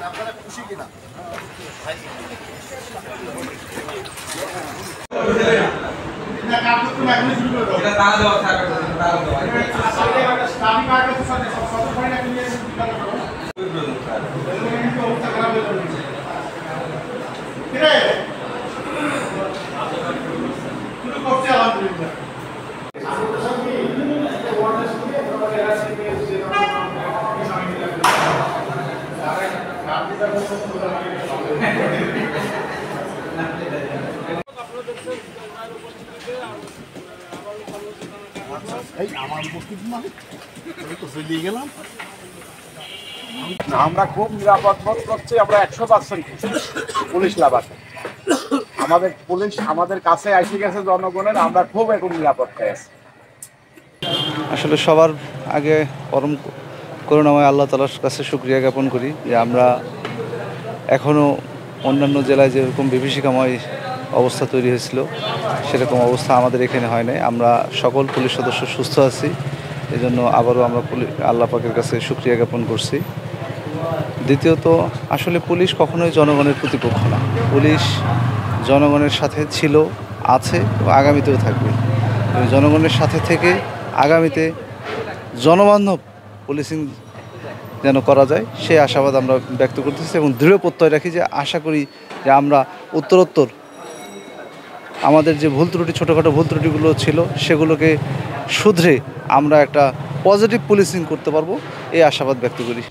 আপনারা খুশি কিনা? আমরা খুব নিরাপদ বোধ করছি। আমরা 100% পুলিশ লাভার। আমাদের পুলিশ আমাদের কাছে এসে গেছে জনগণের, আমরা খুব এখন নিরাপত্তায় আছি। আসলে সবার আগে পরম করুণাময় আল্লাহ তাআলার কাছে শুকরিয়া জ্ঞাপন করি যে আমরা এখনও অন্যান্য জেলায় যেরকম বিভীষিকাময় অবস্থা তৈরি হয়েছিল সেরকম অবস্থা আমাদের এখানে হয় নাই। আমরা সকল পুলিশ সদস্য সুস্থ আছি, এজন্য আবারও আমরা আল্লাহ পাকের কাছে শুকরিয়া জ্ঞাপন করছি। দ্বিতীয়ত, আসলে পুলিশ কখনোই জনগণের প্রতিপক্ষ না। পুলিশ জনগণের সাথে ছিল, আছে এবং আগামীতেও থাকবে। জনগণের সাথে থেকে আগামীতে জনবান্ধব পুলিশিং যেন করা যায় সেই আশাবাদ আমরা ব্যক্ত করতেছি এবং দৃঢ় প্রত্যয় রাখি যে আশা করি যে আমরা উত্তরোত্তর আমাদের যে ভুল ত্রুটি, ছোটোখাটো ভুল ত্রুটিগুলো ছিল সেগুলোকে শুধরে আমরা একটা পজিটিভ পুলিশিং করতে পারবো, এই আশাবাদ ব্যক্ত করি।